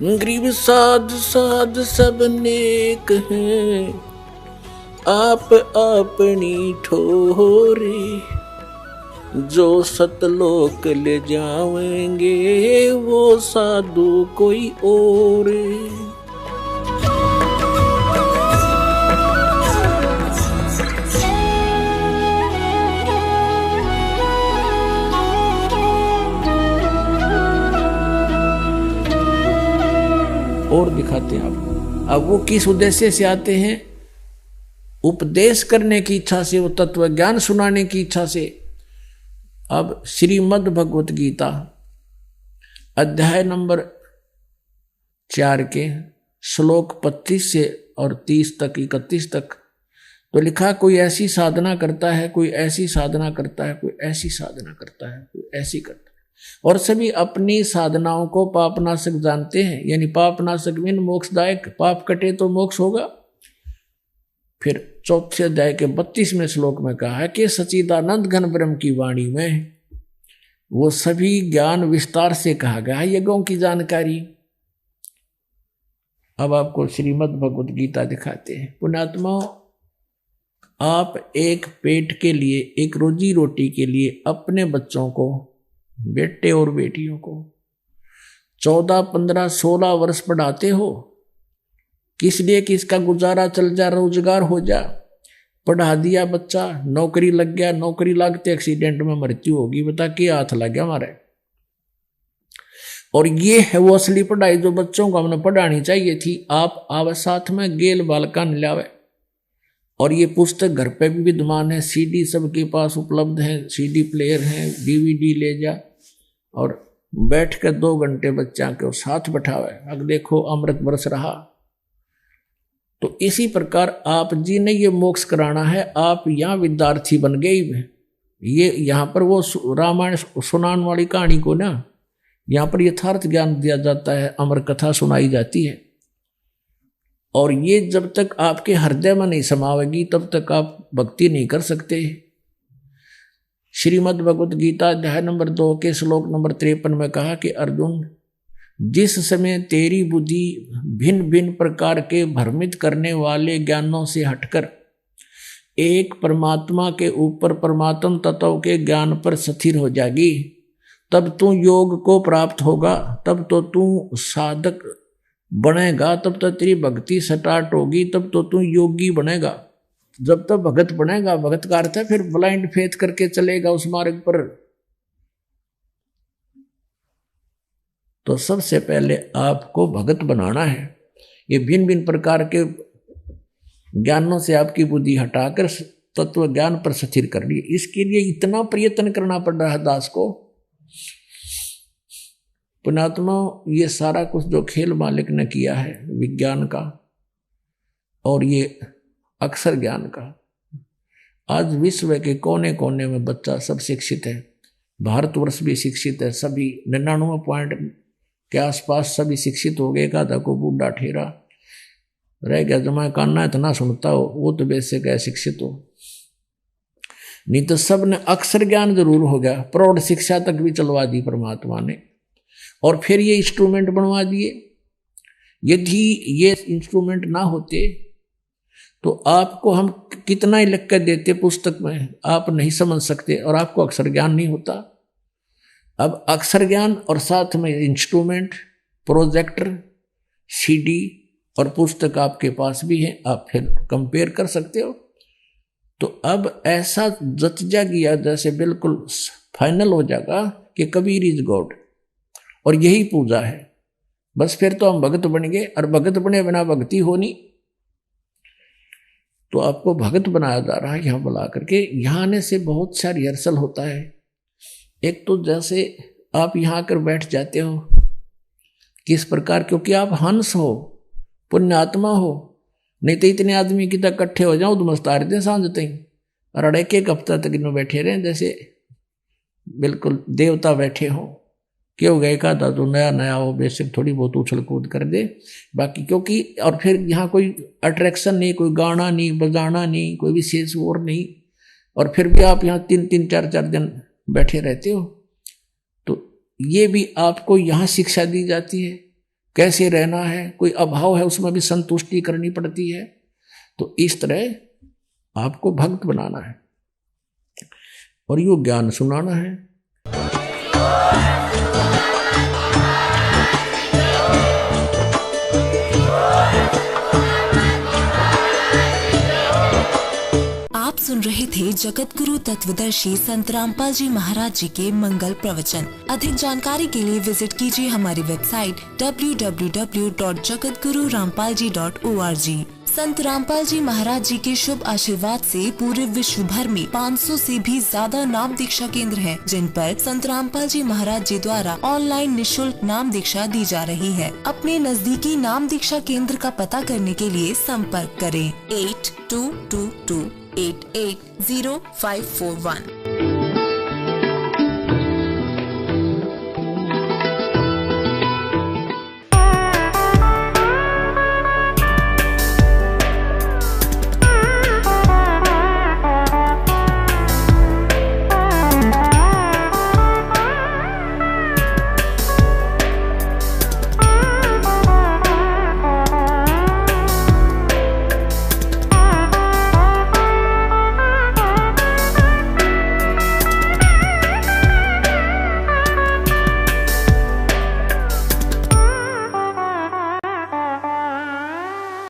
गरीब साध साध सब नेक हैं, आप अपनी ठोरे, जो सतलोक ले जाएंगे वो साधु कोई और। और दिखाते हैं आपको। अब वो किस उद्देश्य से आते हैं? उपदेश करने की इच्छा से, वो तत्व ज्ञान सुनाने की इच्छा से। अब श्रीमद् भगवत गीता अध्याय नंबर 4 के श्लोक 25 से और 30 तक, 31 तक तो लिखा, कोई ऐसी साधना करता है, कोई ऐसी साधना करता है, कोई ऐसी साधना करता है, कोई ऐसी करता है, और सभी अपनी साधनाओं को पापनाशक जानते हैं। यानी पापनाशक मीन मोक्षदायक, पाप कटे तो मोक्ष होगा। फिर 4 अध्याय के 32वें श्लोक में कहा है कि सच्चिदानंद घन ब्रह्म की वाणी में वो सभी ज्ञान विस्तार से कहा गया है, यज्ञों की जानकारी। अब आपको श्रीमद् भगवत गीता दिखाते हैं। पुण्यात्मा, आप एक पेट के लिए, एक रोजी रोटी के लिए अपने बच्चों को, बेटे और बेटियों को 14, 15, 16 वर्ष पढ़ाते हो, किस लिए कि इसका गुजारा चल जा, रोजगार हो जा। पढ़ा दिया बच्चा, नौकरी लग गया, नौकरी लगते एक्सीडेंट में मृत्यु होगी, बता के हाथ लग गया हमारे। और ये है वो असली पढ़ाई जो बच्चों को हमने पढ़ानी चाहिए थी। आप आवे साथ में गेल बालका न लावे। और ये पुस्तक घर पे भी विद्यमान है, सीडी सबके पास उपलब्ध है, सीडी प्लेयर है, डीवीडी ले जा और बैठ कर 2 घंटे बच्चा के साथ बैठावे। अब देखो अमृत बरस रहा। तो इसी प्रकार आप जी ने ये मोक्ष कराना है। आप यहाँ विद्यार्थी बन गए। ये यहाँ पर वो रामायण सुनाने वाली कहानी को ना, यहाँ पर यथार्थ ज्ञान दिया जाता है, अमर कथा सुनाई जाती है। और ये जब तक आपके हृदय में नहीं समावेगी तब तक आप भक्ति नहीं कर सकते। श्रीमद् भगवत गीता अध्याय नंबर 2 के श्लोक नंबर 53 में कहा कि अर्जुन, जिस समय तेरी बुद्धि भिन्न भिन्न प्रकार के भ्रमित करने वाले ज्ञानों से हटकर एक परमात्मा के ऊपर परमात्म तत्व के ज्ञान पर स्थिर हो जाएगी, तब तू योग को प्राप्त होगा, तब तो तू साधक बनेगा, तब तो तेरी भक्ति स्टार्ट होगी, तब तो तू योगी बनेगा। जब तक भगत बनेगा, भगत का अर्थ है फिर ब्लाइंड फेथ करके चलेगा उस मार्ग पर। तो सबसे पहले आपको भगत बनाना है। ये भिन्न भिन्न प्रकार के ज्ञानों से आपकी बुद्धि हटाकर तत्व ज्ञान पर स्थिर करनी है। इसके लिए इतना प्रयत्न करना पड़ रहा है दास को। पुण्यात्मा, ये सारा कुछ जो खेल मालिक ने किया है विज्ञान का और ये अक्षर ज्ञान का, आज विश्व के कोने कोने में बच्चा सब शिक्षित है। भारतवर्ष भी शिक्षित है, सभी 99 पॉइंट के आसपास सभी शिक्षित हो गए। का को बूढ़ा ठेरा रह गया जमा कान्ना इतना सुनता हो, वो तो बेसिक है शिक्षित हो। नहीं तो सब ने अक्षर ज्ञान जरूर हो गया, प्रौढ़ शिक्षा तक भी चलवा दी परमात्मा ने। और फिर ये इंस्ट्रूमेंट बनवा दिए। यदि ये इंस्ट्रूमेंट ना होते तो आपको हम कितना ही लिख कर देते पुस्तक में, आप नहीं समझ सकते और आपको अक्षर ज्ञान नहीं होता। अब अक्षर ज्ञान और साथ में इंस्ट्रूमेंट, प्रोजेक्टर, सीडी और पुस्तक आपके पास भी है, आप फिर कंपेयर कर सकते हो। तो अब ऐसा जतजा गया जैसे बिल्कुल फाइनल हो जाएगा कि कबीर इज गॉड और यही पूजा है। बस फिर तो हम भगत बन गए, और भगत बने बिना भक्ति हो नहीं। तो आपको भगत बनाया जा रहा है यहाँ बुला करके। यहाँ आने से बहुत सा रिहर्सल होता है। एक तो जैसे आप यहाँ आकर बैठ जाते हो किस प्रकार, क्योंकि आप हंस हो, पुण्यात्मा हो। नहीं तो इतने आदमी की तक इकट्ठे हो जाओ तो मस्तार दे सांझ तक और एक हफ्ता तक इनमें बैठे रहे जैसे बिल्कुल देवता बैठे हो। क्यों गए का था तो नया नया हो, बेसिक थोड़ी बहुत उछल कूद कर दे बाकी, क्योंकि और फिर यहाँ कोई अट्रैक्शन नहीं, कोई गाना नहीं, बजाना नहीं, कोई विशेष और नहीं। और फिर भी आप यहाँ 3-3, 4-4 दिन बैठे रहते हो। तो ये भी आपको यहाँ शिक्षा दी जाती है। कैसे रहना है, कोई अभाव है उसमें भी संतुष्टि करनी पड़ती है। तो इस तरह आपको भक्त बनाना है और यो ज्ञान सुनाना है। आप सुन रहे थे जगत गुरु तत्वदर्शी संत रामपाल जी महाराज जी के मंगल प्रवचन। अधिक जानकारी के लिए विजिट कीजिए हमारी वेबसाइट www.jagatgururampalji.org। संत रामपाल जी महाराज जी के शुभ आशीर्वाद से पूरे विश्व भर में 500 से भी ज्यादा नाम दीक्षा केंद्र हैं, जिन पर संत रामपाल जी महाराज जी द्वारा ऑनलाइन निशुल्क नाम दीक्षा दी जा रही है। अपने नजदीकी नाम दीक्षा केंद्र का पता करने के लिए संपर्क करें 8222880541।